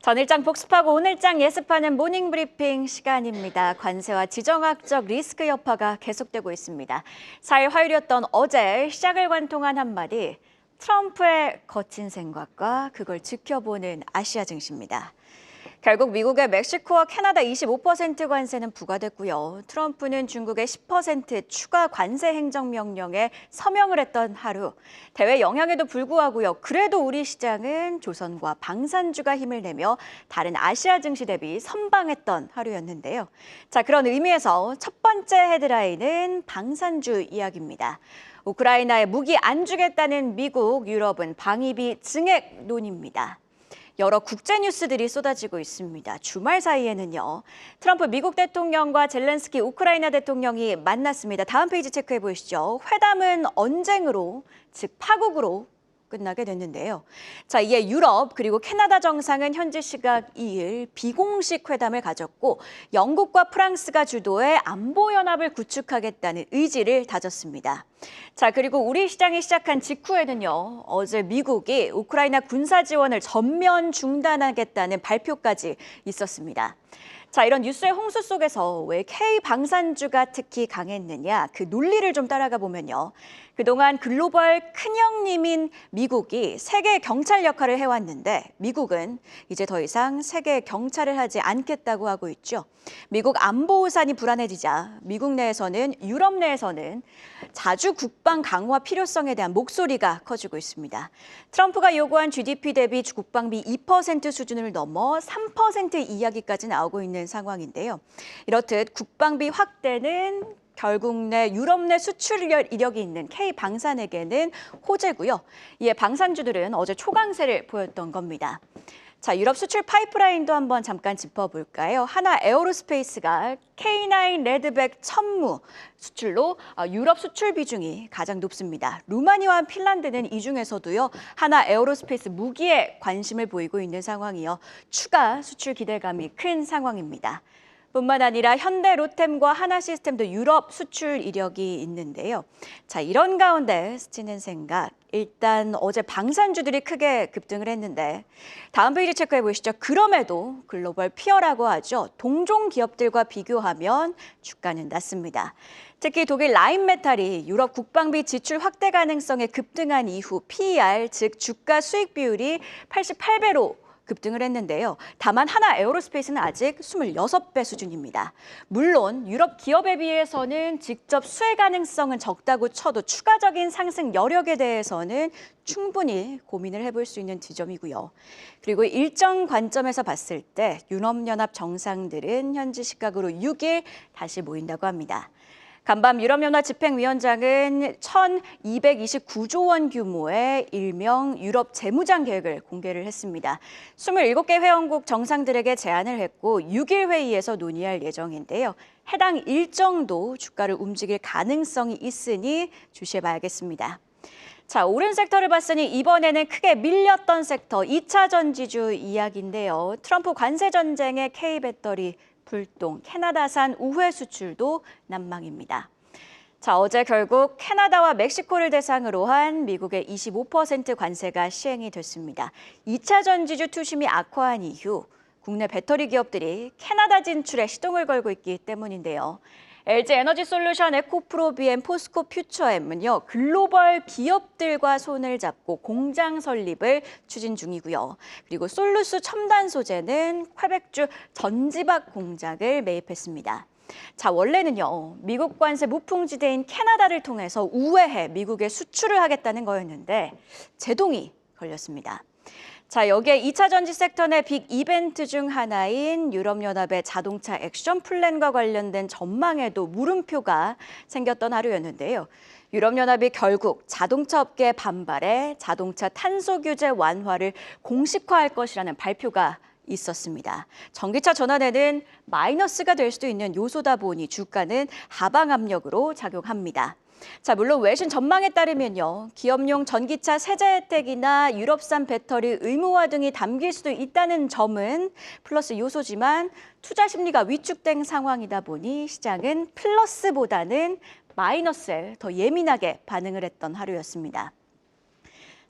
전일장 복습하고 오늘장 예습하는 모닝브리핑 시간입니다. 관세와 지정학적 리스크 여파가 계속되고 있습니다. 4일 화요일이었던 어제 시작을 관통한 한마디, 트럼프의 거친 생각과 그걸 지켜보는 아시아 증시입니다. 결국 미국의 멕시코와 캐나다 25% 관세는 부과됐고요. 트럼프는 중국의 10% 추가 관세 행정명령에 서명을 했던 하루. 대외 영향에도 불구하고요. 그래도 우리 시장은 조선과 방산주가 힘을 내며 다른 아시아 증시 대비 선방했던 하루였는데요. 자, 그런 의미에서 첫 번째 헤드라인은 방산주 이야기입니다. 우크라이나에 무기 안 주겠다는 미국, 유럽은 방위비 증액 논의입니다. 여러 국제 뉴스들이 쏟아지고 있습니다. 주말 사이에는요. 트럼프 미국 대통령과 젤렌스키 우크라이나 대통령이 만났습니다. 다음 페이지 체크해 보시죠. 회담은 언쟁으로, 즉 파국으로 끝나게 됐는데요. 자, 이에 유럽 그리고 캐나다 정상은 현지 시각 2일 비공식 회담을 가졌고 영국과 프랑스가 주도해 안보연합을 구축하겠다는 의지를 다졌습니다. 자, 그리고 우리 시장이 시작한 직후에는요. 어제 미국이 우크라이나 군사 지원을 전면 중단하겠다는 발표까지 있었습니다. 자, 이런 뉴스의 홍수 속에서 왜 K방산주가 특히 강했느냐, 그 논리를 좀 따라가 보면요. 그동안 글로벌 큰형님인 미국이 세계 경찰 역할을 해왔는데 미국은 이제 더 이상 세계 경찰을 하지 않겠다고 하고 있죠. 미국 안보 우산이 불안해지자 미국 내에서는 유럽 내에서는 자주 국방 강화 필요성에 대한 목소리가 커지고 있습니다. 트럼프가 요구한 GDP 대비 국방비 2% 수준을 넘어 3% 이야기까지 나오고 있는 상황인데요. 이렇듯 국방비 확대는 결국 유럽 내 수출 이력이 있는 K방산에게는 호재고요. 이에 방산주들은 어제 초강세를 보였던 겁니다. 자, 유럽 수출 파이프라인도 한번 잠깐 짚어볼까요? 하나 에어로스페이스가 K9 레드백 천무 수출로 유럽 수출 비중이 가장 높습니다. 루마니아와 핀란드는 이 중에서도요. 하나 에어로스페이스 무기에 관심을 보이고 있는 상황이요. 추가 수출 기대감이 큰 상황입니다. 뿐만 아니라 현대 로템과 하나시스템도 유럽 수출 이력이 있는데요. 자, 이런 가운데 스치는 생각. 일단 어제 방산주들이 크게 급등을 했는데 다음 페이지 체크해 보시죠. 그럼에도 글로벌 피어라고 하죠. 동종 기업들과 비교하면 주가는 낮습니다. 특히 독일 라인메탈이 유럽 국방비 지출 확대 가능성에 급등한 이후 PER, 즉 주가 수익 비율이 88배로 급등을 했는데요. 다만 하나 에어로스페이스는 아직 26배 수준입니다. 물론 유럽 기업에 비해서는 직접 수혜 가능성은 적다고 쳐도 추가적인 상승 여력에 대해서는 충분히 고민을 해볼 수 있는 지점이고요. 그리고 일정 관점에서 봤을 때 유럽연합 정상들은 현지 시각으로 6일 다시 모인다고 합니다. 간밤 유럽연합 집행위원장은 1,229조 원 규모의 일명 유럽 재무장 계획을 공개를 했습니다. 27개 회원국 정상들에게 제안을 했고 6일 회의에서 논의할 예정인데요. 해당 일정도 주가를 움직일 가능성이 있으니 주시해봐야겠습니다. 자, 오른 섹터를 봤으니 이번에는 크게 밀렸던 섹터 2차 전지주 이야기인데요. 트럼프 관세 전쟁의 K배터리 불똥, 캐나다산 우회 수출도 난망입니다. 자, 어제 결국 캐나다와 멕시코를 대상으로 한 미국의 25% 관세가 시행이 됐습니다. 2차 전지주 투심이 악화한 이후 국내 배터리 기업들이 캐나다 진출에 시동을 걸고 있기 때문인데요. LG 에너지솔루션, 에코프로비엠, 포스코 퓨처엠은요. 글로벌 기업들과 손을 잡고 공장 설립을 추진 중이고요. 그리고 솔루스 첨단 소재는 퀘벡주 전지박 공장을 매입했습니다. 자, 원래는요. 미국 관세 무풍지대인 캐나다를 통해서 우회해 미국에 수출을 하겠다는 거였는데 제동이 걸렸습니다. 자, 여기에 2차 전지 섹터 내 빅 이벤트 중 하나인 유럽연합의 자동차 액션 플랜과 관련된 전망에도 물음표가 생겼던 하루였는데요. 유럽연합이 결국 자동차 업계의 반발에 자동차 탄소 규제 완화를 공식화할 것이라는 발표가 있었습니다. 전기차 전환에는 마이너스가 될 수도 있는 요소다 보니 주가는 하방 압력으로 작용합니다. 자, 물론 외신 전망에 따르면요. 기업용 전기차 세제 혜택이나 유럽산 배터리 의무화 등이 담길 수도 있다는 점은 플러스 요소지만 투자 심리가 위축된 상황이다 보니 시장은 플러스보다는 마이너스에 더 예민하게 반응을 했던 하루였습니다.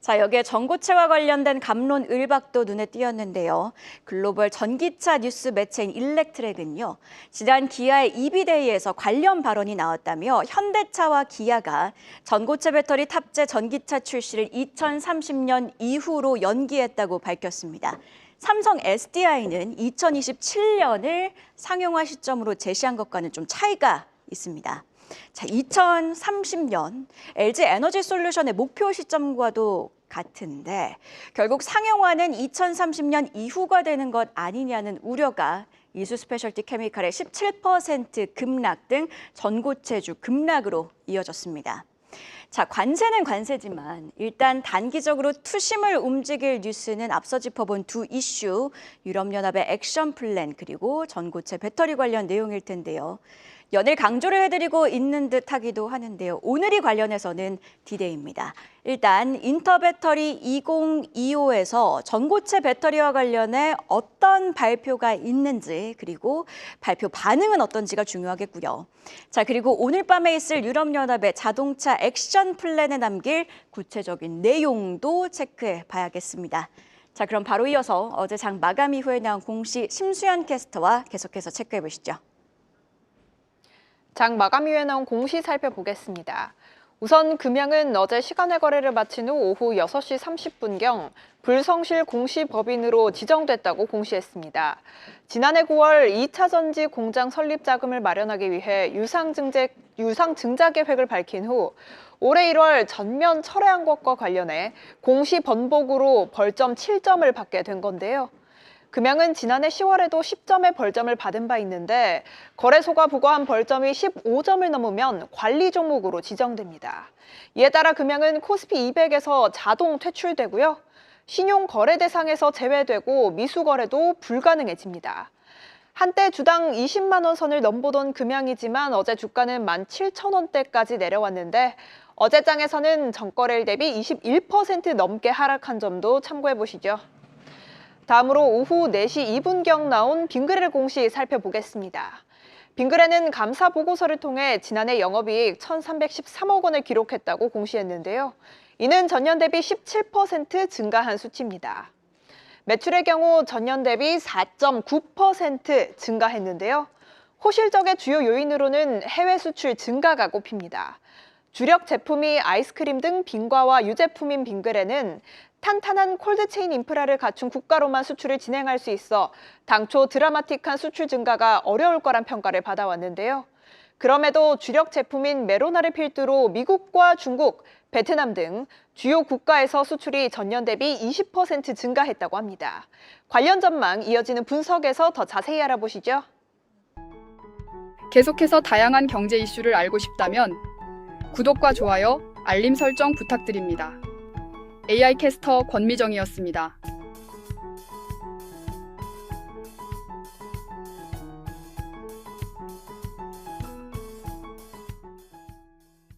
자, 여기에 전고체와 관련된 갑론 을박도 눈에 띄었는데요. 글로벌 전기차 뉴스 매체인 일렉트렉은요, 지난 기아의 EV데이에서 관련 발언이 나왔다며 현대차와 기아가 전고체 배터리 탑재 전기차 출시를 2030년 이후로 연기했다고 밝혔습니다. 삼성 SDI는 2027년을 상용화 시점으로 제시한 것과는 좀 차이가 있습니다. 자, 2030년 LG 에너지 솔루션의 목표 시점과도 같은데 결국 상용화는 2030년 이후가 되는 것 아니냐는 우려가 이수 스페셜티 케미칼의 17% 급락 등 전고체주 급락으로 이어졌습니다. 자, 관세는 관세지만 일단 단기적으로 투심을 움직일 뉴스는 앞서 짚어본 두 이슈, 유럽연합의 액션 플랜 그리고 전고체 배터리 관련 내용일 텐데요. 연일 강조를 해드리고 있는 듯 하기도 하는데요. 오늘이 관련해서는 디데이입니다. 일단 인터배터리 2025에서 전고체 배터리와 관련해 어떤 발표가 있는지 그리고 발표 반응은 어떤지가 중요하겠고요. 자, 그리고 오늘 밤에 있을 유럽연합의 자동차 액션 플랜에 남길 구체적인 내용도 체크해 봐야겠습니다. 자, 그럼 바로 이어서 어제 장 마감 이후에 나온 공시 심수연 캐스터와 계속해서 체크해 보시죠. 장 마감 이후에 나온 공시 살펴보겠습니다. 우선 금양은 어제 시간외 거래를 마친 후 오후 6시 30분경 불성실 공시법인으로 지정됐다고 공시했습니다. 지난해 9월 2차 전지 공장 설립 자금을 마련하기 위해 유상증자 계획을 밝힌 후 올해 1월 전면 철회한 것과 관련해 공시 번복으로 벌점 7점을 받게 된 건데요. 금양은 지난해 10월에도 10점의 벌점을 받은 바 있는데 거래소가 부과한 벌점이 15점을 넘으면 관리 종목으로 지정됩니다. 이에 따라 금양은 코스피 200에서 자동 퇴출되고요. 신용 거래 대상에서 제외되고 미수 거래도 불가능해집니다. 한때 주당 20만 원 선을 넘보던 금양이지만 어제 주가는 17,000원대까지 내려왔는데 어제 장에서는 전거래일 대비 21% 넘게 하락한 점도 참고해 보시죠. 다음으로 오후 4시 2분경 나온 빙그레 공시 살펴보겠습니다. 빙그레는 감사 보고서를 통해 지난해 영업이익 1,313억 원을 기록했다고 공시했는데요. 이는 전년 대비 17% 증가한 수치입니다. 매출의 경우 전년 대비 4.9% 증가했는데요. 호실적의 주요 요인으로는 해외 수출 증가가 꼽힙니다. 주력 제품이 아이스크림 등 빙과와 유제품인 빙그레는 탄탄한 콜드체인 인프라를 갖춘 국가로만 수출을 진행할 수 있어 당초 드라마틱한 수출 증가가 어려울 거란 평가를 받아왔는데요. 그럼에도 주력 제품인 메로나를 필두로 미국과 중국, 베트남 등 주요 국가에서 수출이 전년 대비 20% 증가했다고 합니다. 관련 전망 이어지는 분석에서 더 자세히 알아보시죠. 계속해서 다양한 경제 이슈를 알고 싶다면 구독과 좋아요, 알림 설정 부탁드립니다. AI 캐스터 권미정이었습니다.